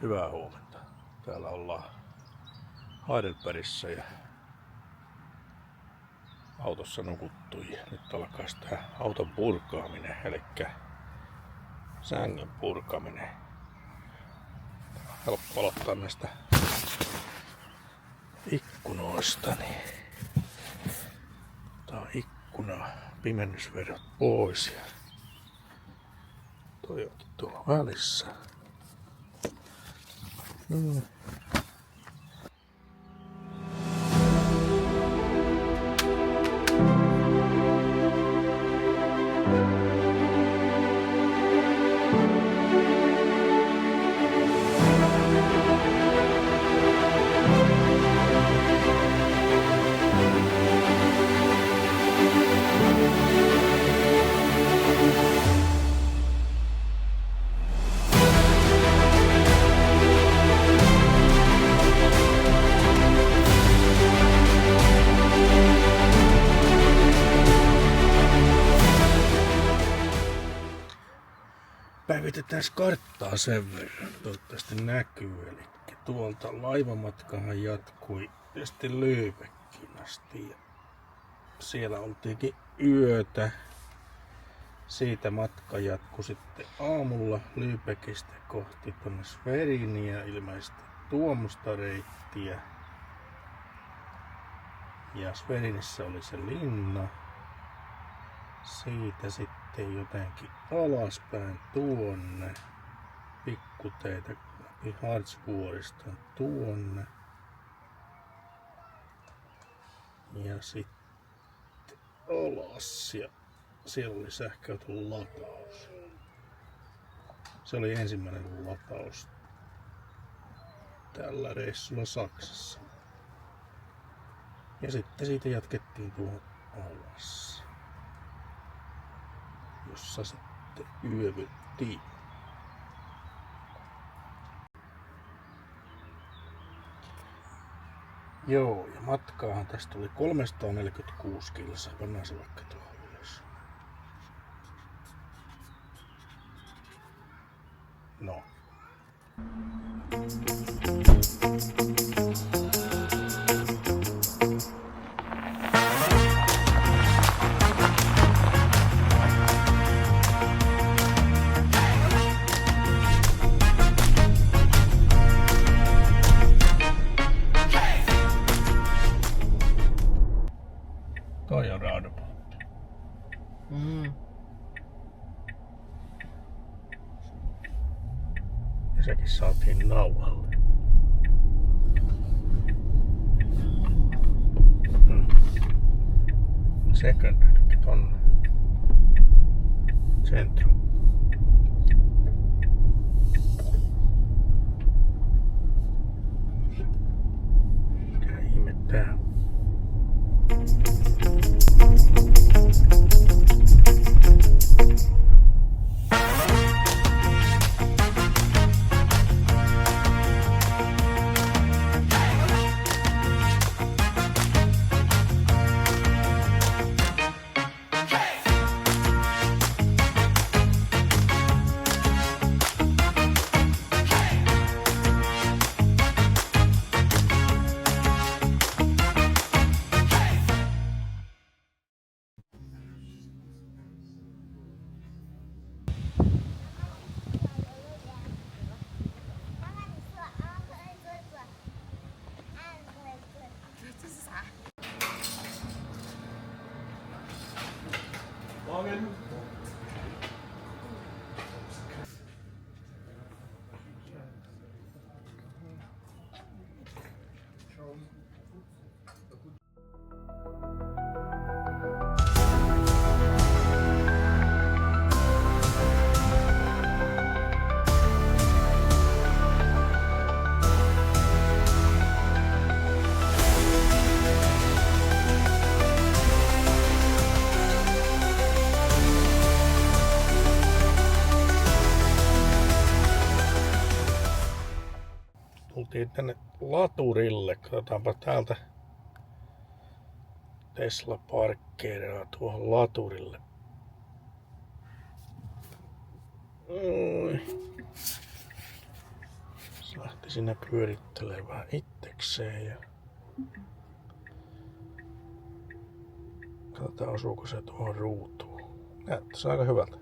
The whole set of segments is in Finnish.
Hyvää huomenta. Täällä ollaan Heidelbergissä ja autossa nukuttu ja nyt alkaa tää auton purkaaminen, eli sängyn purkaminen. Helppo aloittaa näistä ikkunoista. Niin tää on ikkuna, pimennysverot pois ja toi on tuolla välissä. Päivitetään karttaa sen verran, toivottavasti näkyy. Eli tuolta laivamatkahan jatkui sitten Lübeckiin asti. Ja siellä oltiinkin yötä. Siitä matka jatkui sitten aamulla Lübeckistä kohti tuonne Schweriniä, ilmeisesti tuomusta reittiä. Ja Schwerinissä oli se linna. Siitä sitten jotenkin alaspäin tuonne, pikkuteitä läpi Hartsvuoriston tuonne. Ja sitten alas ja siellä oli sähköauton lataus. Se oli ensimmäinen lataus tällä reissulla Saksassa. Ja sitten siitä jatkettiin tuohon alas, jossa sitten yövyttiin. Joo, ja matkaahan tästä tuli 346 kilsaa. Pannaan se vaikka tuohon ylös. No. Toi on raudapoltti. Ja sekin saatiin nauhalle. Secondary tonne. Centrum. Mikä ihme tää on? Morgen. Tultiin tänne laturille. Katsotaanpa täältä. Tesla parkkeeraa tuohon laturille. sinne pyörittelee vähän itsekseen ja katsotaan osuuko se tuohon ruutuun. Näyttäisi aika hyvältä.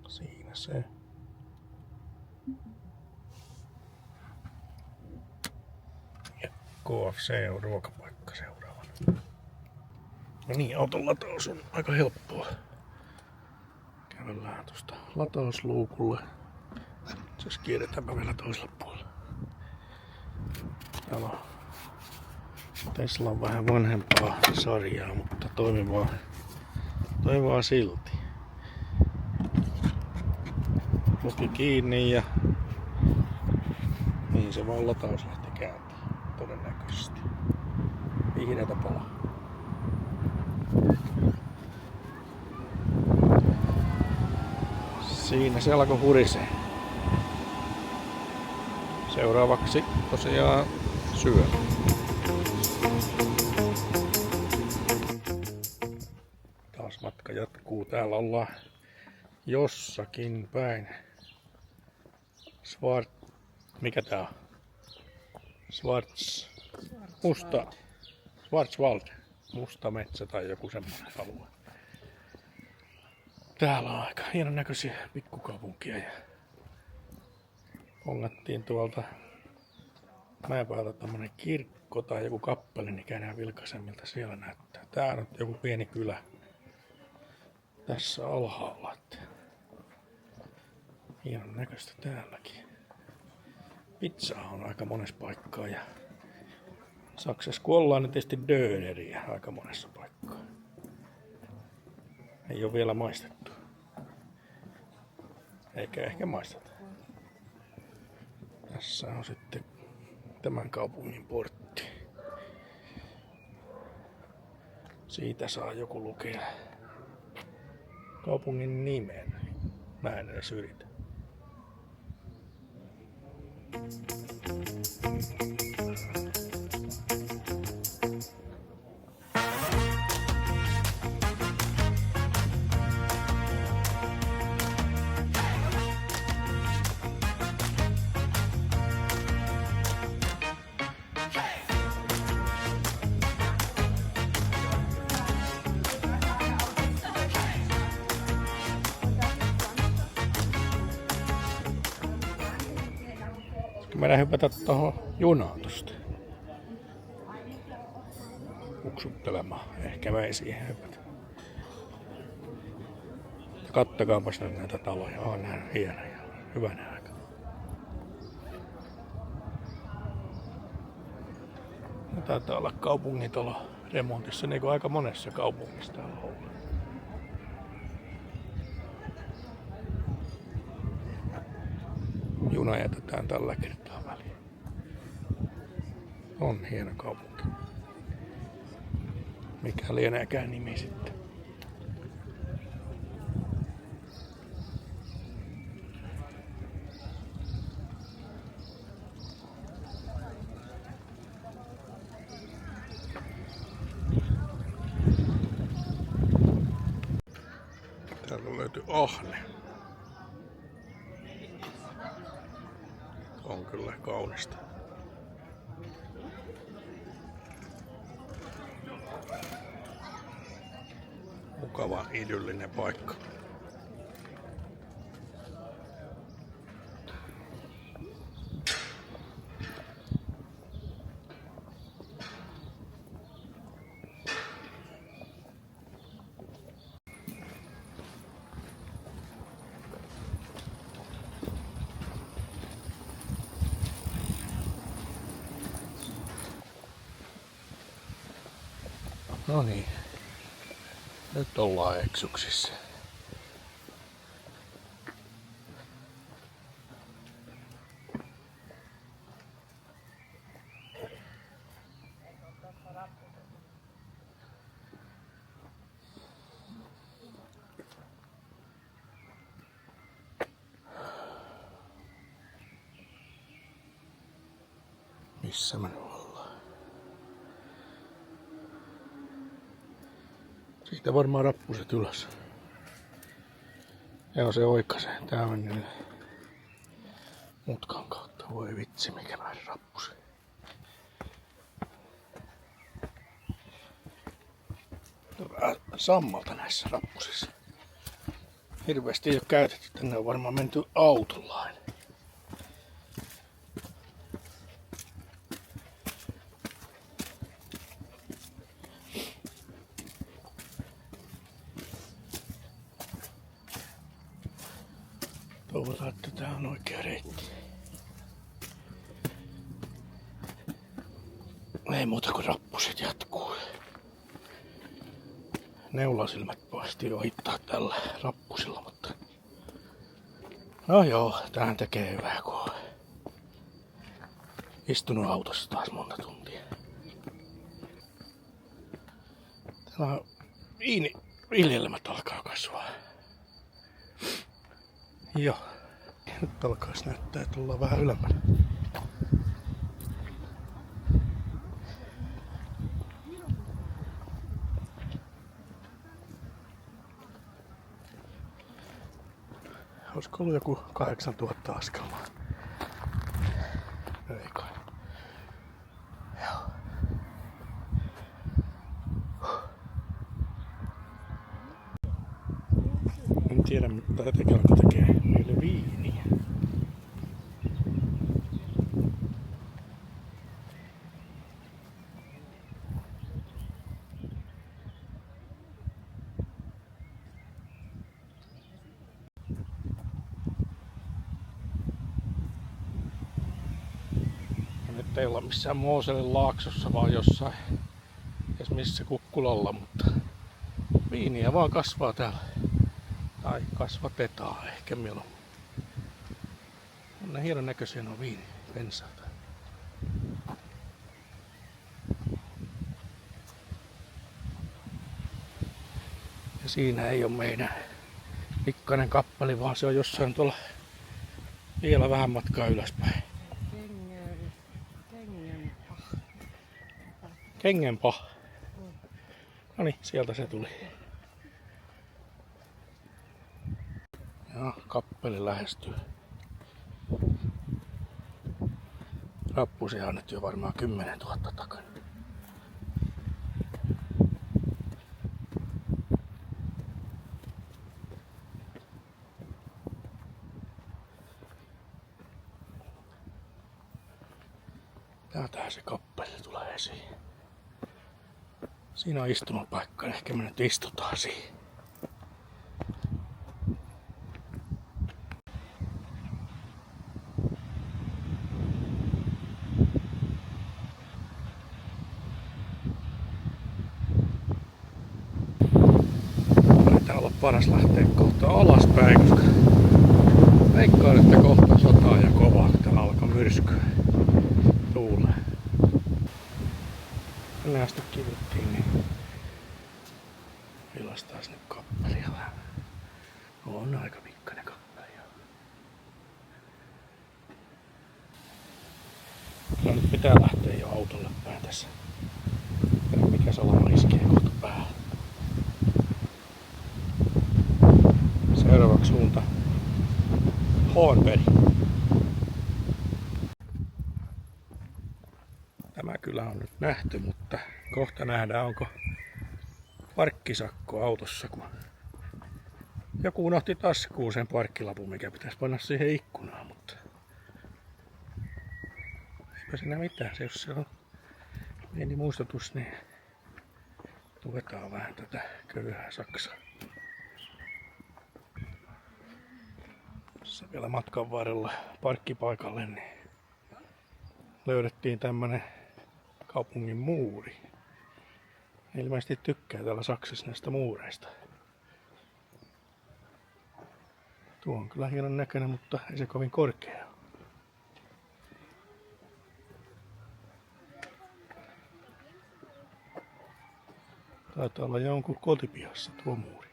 Siinä se. Ja KFC on ruokapaikka seuraavana. No niin, auton lataus on aika helppoa. Kävellään tuosta latausluukulle. Jos kierretäänpä vielä toisella puolella. Täällä on Tesla on vähän vanhempaa sarjaa, mutta toimivaa silti. Luki kiinni ja niin se vaan lataus lähti kääntämään todennäköisesti. Vihreätä palaa. Siinä se alkoi hurisee. Seuraavaksi tosiaan syö. Taas matka jatkuu. Täällä ollaan jossakin päin. Mikä tää on? Schwarzwald. Musta metsä tai joku semmoinen alue. Täällä on aika hienon näköisiä pikkukaupunkia ja ongattiin tuolta mäenpäältä tommonen kirkko tai joku kappeli, niin käydään vilkaisen miltä siellä näyttää. Tää on joku pieni kylä tässä alhaalla. Hienon näköistä täälläkin. Pizzaa on aika monessa paikkaa ja Saksassa kun ollaan, niin tietysti döneriä aika monessa paikkaa. Ei ole vielä maistettu. Eikä ehkä maisteta. Tässä on sitten tämän kaupungin portti. Siitä saa joku lukea kaupungin nimen. Mä en edes yritä. Meidän hypätä tuohon junaan tosta. Uksuttelemaan. Ehkä vei siihen hypätä. Kattakaapas nyt näitä taloja. On näin hienoja. Hyvänä aika. No, taitaa olla kaupungintalo remontissa, niin kuin aika monessa kaupungissa täällä on ollut. Juna jätetään tällä kertaa väliin. On hieno kaupunki. Mikä lieneekään nimi sitten. Täältä löytyy Ahne. On kyllä kaunista. Mukava idyllinen paikka. No niin, nyt ollaan eksyksissä. Missä mä nyt ollaan? Siitä varmaan rappuset ylös. Joo, se oikaisee. Tää meni mutkan kautta. Voi vitsi, mikä määrä rappusi. Vähän sammalta näissä rappusissa. Hirveästi ei ole käytetty. Tänne on varmaan menty autolla. Toivotaan, että tää on oikea reitti. Ei muuta kuin rappuset jatkuu. Neulasilmät pasti ohittaa tällä rappusilla, mutta no joo, tähän tekee hyvää, kun on istunut autossa taas monta tuntia. Täällä on viljelmät alkaa kasvaa. Joo, nyt alkaisi näyttää, että ollaan vähän ylempänä. Olisiko ollut joku 8000 askelmaa? Ei kai. Joo. En tiedä, mutta Etekelko tekee meille viiniä. Nyt ei olla missään Mooselin laaksossa, vaan jossain, edes missä Kukkulalla, mutta viiniä vaan kasvaa täällä. Tai kasvatetaan ehkä mieluummin. On hienon näköisiä nuo viinipensaat. Ja siinä ei ole meidän pikkainen kappale, vaan se on jossain tuolla vielä vähän matkaa ylöspäin. Kengenpah. Noniin, sieltä se tuli. Ja kappeli lähestyy. Rappusia on nyt jo varmaan 10 000 takana. Täältähän se kappeli tulee esiin. Siinä on istumapaikka, ehkä me nyt istutaan siihen. Taitaa olla paras lähteä kohta alaspäin, koska veikkaan, että kohta sataa ja kovaa, kun täällä alkaa myrskyä. Tuulee. Tänne asti kivuttiin, niin vilastaisi nyt kappelia vähän. On aika pikkainen kappeli. No nyt pitää lähteä jo autolle päin tässä. Mikä salama iskee kohta päälle. Seuraavaksi suunta Hornberg. Tämä kyllä on nyt nähty, mutta kohta nähdään, onko parkkisakko autossa, kun joku unohti taskuun sen parkkilapun, mikä pitäisi panna siihen ikkunaan, mutta eipä siinä mitään. Jos se on pieni muistutus, niin tuetaan vähän tätä köyhää Saksaa. Tässä vielä matkan varrella parkkipaikalle niin löydettiin tämmönen kaupungin muuri. Ilmeisesti tykkää täällä Saksassa näistä muureista. Tuo on kyllä hienon näköinen, mutta ei se kovin korkea. Taitaa olla jonkun kotipihassa tuo muuri.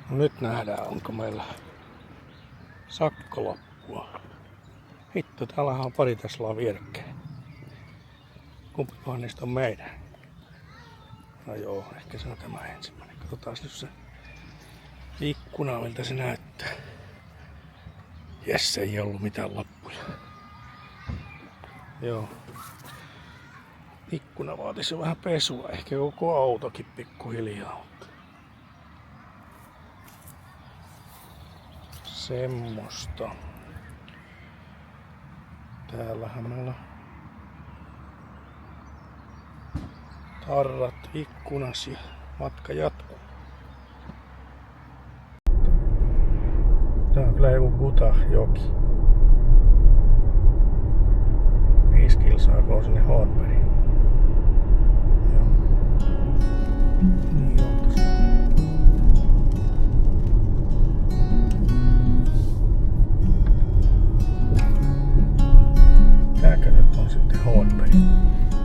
No nyt nähdään, onko meillä sakkolappua. Hitto, täällähän on pari Teslaa vierekkäin. Kumpikaan niistä on meidän? No joo, ehkä se on tämä ensimmäinen. Katsotaan nyt se ikkuna, miltä se näyttää. Jes, ei ollut mitään lappuja. Joo. Ikkuna vaatisi vähän pesua, ehkä koko autokin pikkuhiljaa. Semmosta. Täällähän meillä tarrat ikkunas ja matka jatkuu. Tää on kyllä joku Gutahjoki. 5 kilsaa koo sinne Hornbergiin. Joo. Niin on tossa. Tääkö nyt on sitten Hornberg?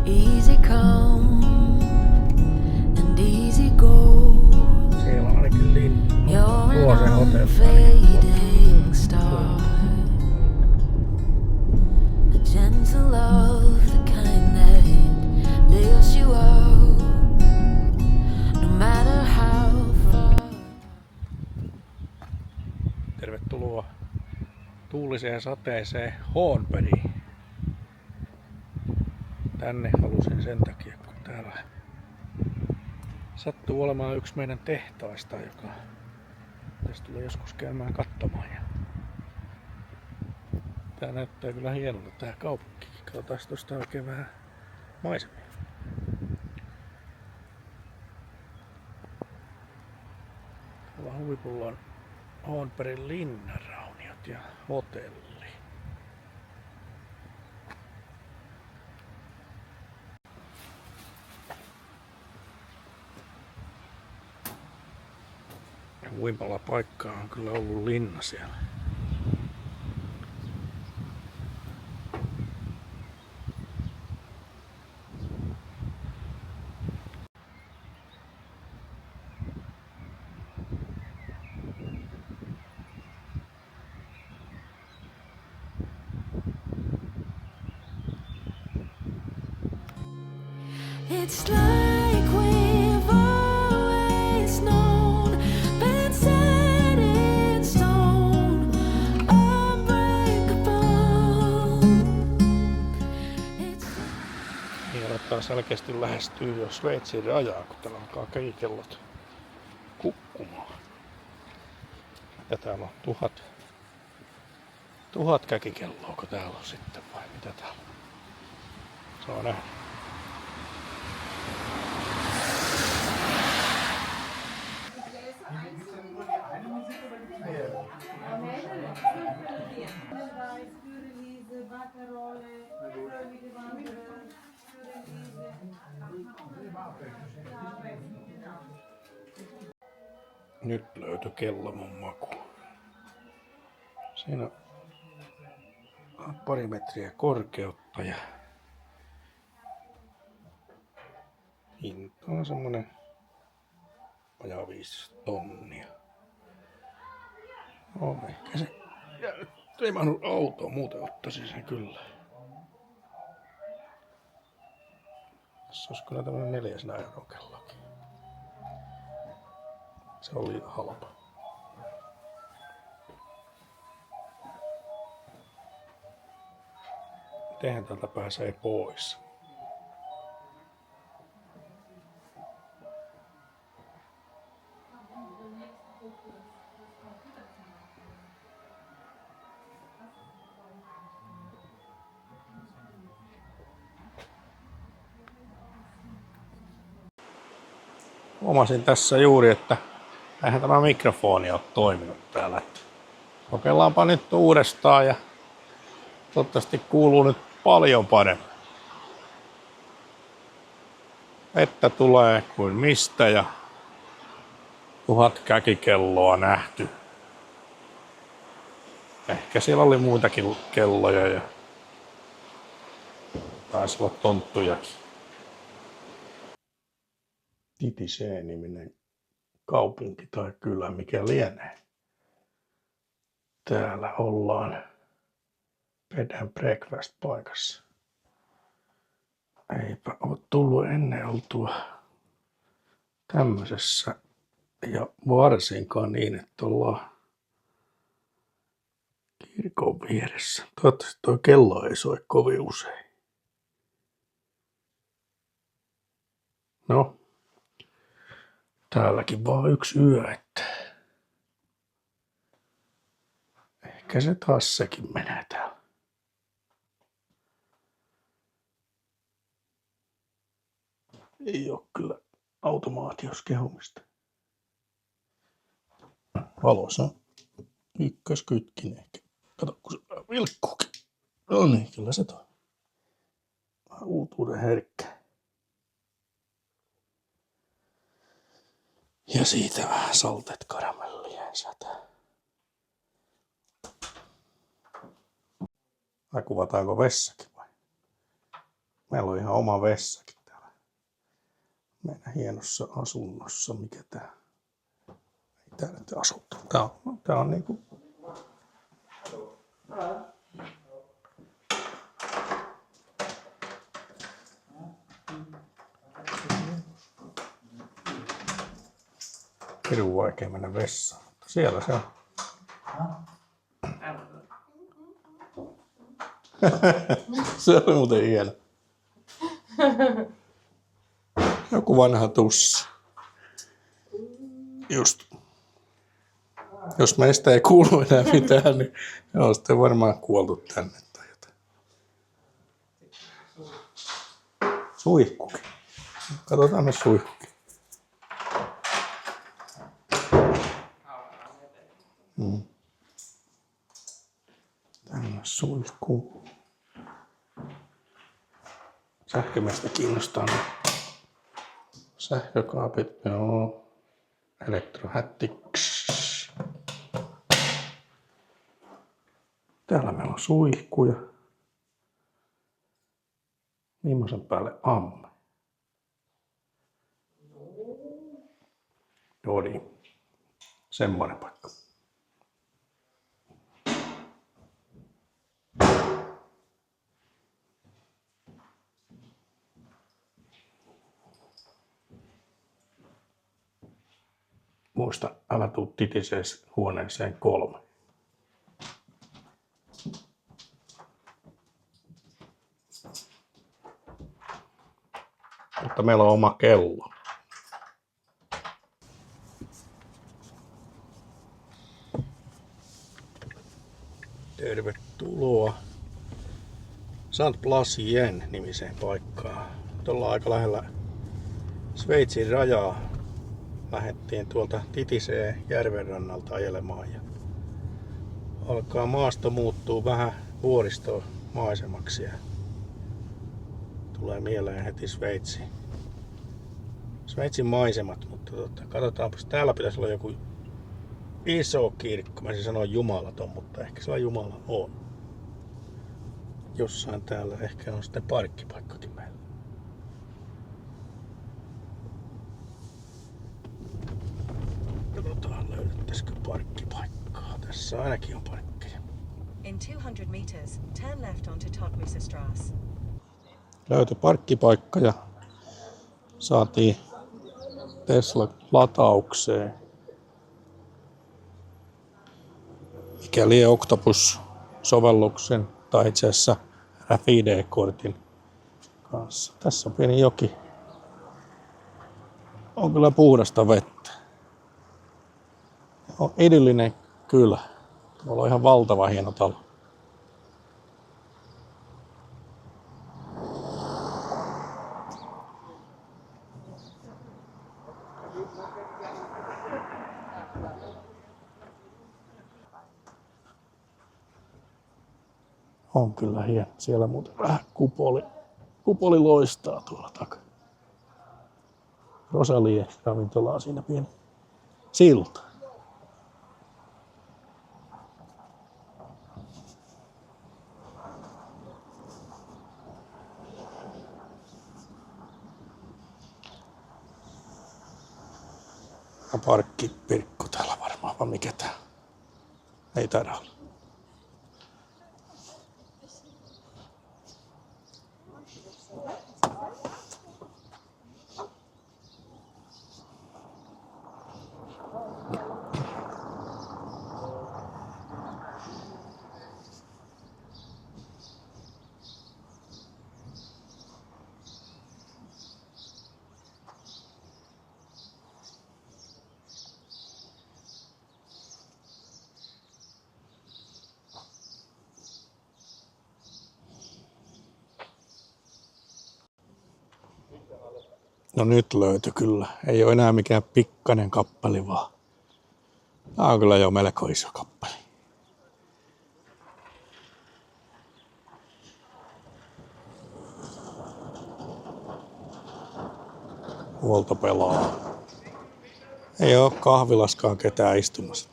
Easy come and easy go. Siellä on ainakin linna. You're Tuo se an hotelli. unfading star. A gentle love, the kind that lifts you up, no matter how far. Tervetuloa tuuliseen sateiseen Hornbergiin. Tänne halusin sen takia, kun täällä sattuu olemaan yksi meidän tehtaista, joka tässä tulee joskus käymään katsomaan. Ja tää näyttää kyllä hienolta tää kaupunki. Katsotaan tuosta oikein vähän maisemia. Tuolla huipulla on Hornbergin linnanrauniot ja hotelli. Huipalla paikkaa on kyllä ollut linna siellä. It's like we've always known, been set in stone, unbreakable. Niin aletaan selkeästi lähestyä jo Sveitsin rajaa, kun täällä alkaa käkikellot kukkumaan. Ja täällä on tuhat käkikelloa, kun täällä on sitten, vai mitä täällä on? Saa nähdä. Nyt löytyi kellamon maku. Siinä on pari metriä korkeutta ja hinta on semmonen vajaa 5 tonnia. No, ehkä se ei mahdu autoon, muuten ottaisin sen kyllä. Tässä olisi kyllä tämmönen 400 € kellokin. Se oli liian halpa. Mitenhän täältä pääsee pois? Huomasin tässä juuri, että eihän tämä mikrofoni ole toiminut täällä. Kokeillaanpa nyt uudestaan ja toivottavasti kuuluu nyt paljon paremmin. Vettä tulee kuin mistä ja 1000 käkikelloa nähty. Ehkä siellä oli muitakin kelloja ja taisi olla tonttujakin. Titisee-niminen kaupunki tai kylä, mikä lienee. Täällä ollaan bed and breakfast paikassa. Eipä ole tullut ennen oltua tämmöisessä. Ja varsinkaan niin, että ollaan kirkon vieressä. Toivottavasti toi kello ei soi kovin usein. No, täälläkin vaan yksi yö, että ehkä se taas sekin menee täällä. Ei oo kyllä automaatios kehumista. Valossa on ykköskytkin ehkä. Kato, kun se vilkkuukin. No niin, kyllä se toi. Uutuuden herkkä. Ja siitä vähän saltet karamellia sätää. Vai kuvataanko vessakin vai? Meillä on ihan oma vessakin täällä. Meidän hienossa asunnossa. Mikä tää? Ei tää nyt asuttu. Tää on niinku... Hirveän vaikea mennä vessaan, mutta siellä se on. Se oli muuten hieno. Joku vanha tussi. Just. Jos meistä ei kuulu enää mitään, niin ne on sitten varmaan kuoltu tänne tai jotain. Suihkukin. Katsotaan me suihkukin. Tänne suihku. Sähkömiestä kiinnostaa ne sähkökaapit. Joo. Elektrohättiksi. Täällä meillä on suihkuja. Viimeisen päälle amme. Joo niin. Semmoinen paikka. Muista, älä tuu titisees huoneeseen 3. Mutta meillä on oma kello. Tervetuloa Saint Placien nimiseen paikkaan. Nyt ollaan aika lähellä Sveitsin rajaa. Lähdettiin tuolta Titiseen järvenrannalta ajelemaan ja alkaa maasto muuttuu vähän vuoristomaisemaksi ja tulee mieleen heti Sveitsin maisemat, mutta katsotaanpas, täällä pitäisi olla joku iso kirkko, mä sanoin jumalaton, mutta ehkä siellä Jumala on. Jossain täällä ehkä on sitten parkkipaikkakin meillä. Katsotaan, löydettäisikö parkkipaikkaa. Tässä ainakin on parkkeja. In 200 meters, turn left onto Todtmuser Straße. Löytyi parkkipaikka ja saatiin Tesla lataukseen. Mikäli Octopus-sovelluksen tai itse asiassa RFID-kortin kanssa. Tässä on pieni joki. On kyllä puhdasta vettä. On idyllinen kylä. Tuolla on ihan valtava hieno talo. On kyllä hieno. Siellä muuten vähän kupoli loistaa tuolla takana. Rosalie ravintola on siinä pieni silta. Parkkipirkko täällä varmaan, vai mikä tää? Ei taida olla. No nyt löytyi kyllä. Ei ole enää mikään pikkainen kappeli, vaan tää on kyllä jo melko iso kappeli. Huolto pelaa. Ei oo kahvilaskaan ketään istumassa.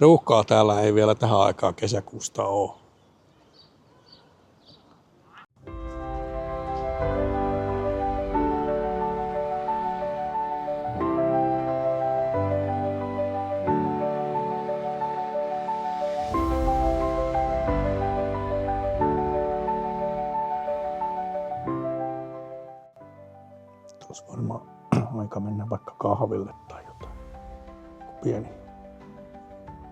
Ruuhkaa täällä ei vielä tähän aikaan kesäkuusta oo. Tuossa varmaan aika mennä vaikka kahville tai jotain.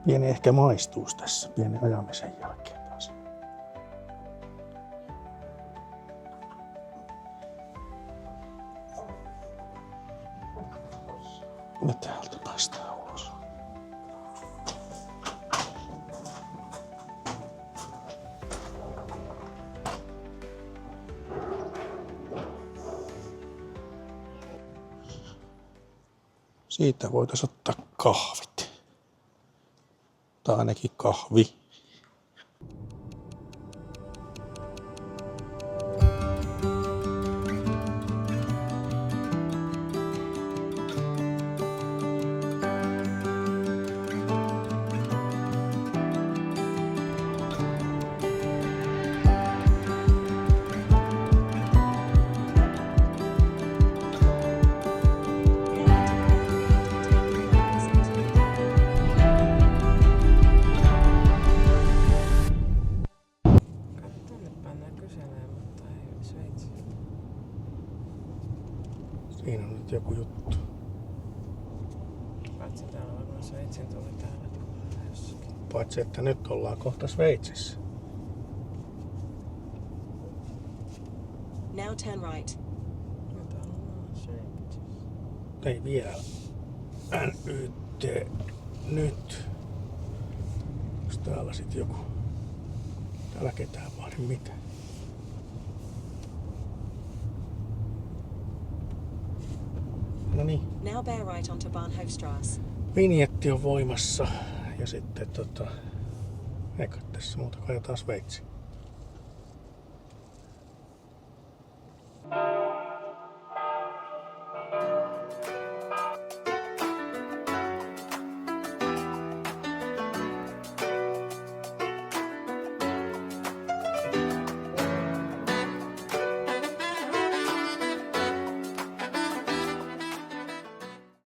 Pieni ehkä maistuus tässä, pieni ajamisen jälkeen taas. Ja täältä päästään ulos. Siitä voitaisiin ottaa kahvit. Tai ainakin kahvi. Siinä on nyt joku juttu. Paitsi täällä on varmaan Sveitsin tuli täällä tuolla jossakin. Paitsi että nyt ollaan kohta Sveitsissä. Now turn right. No täällä on Sveitsissä. Ei vielä. NYT nyt. Onks täällä sit joku? Täällä ketään vaadi mitään. No niin. Now bear right onto Bahnhofstrasse. Vinjetti on voimassa ja sitten eikä tässä muuta kuin ajetaan Sveitsiin.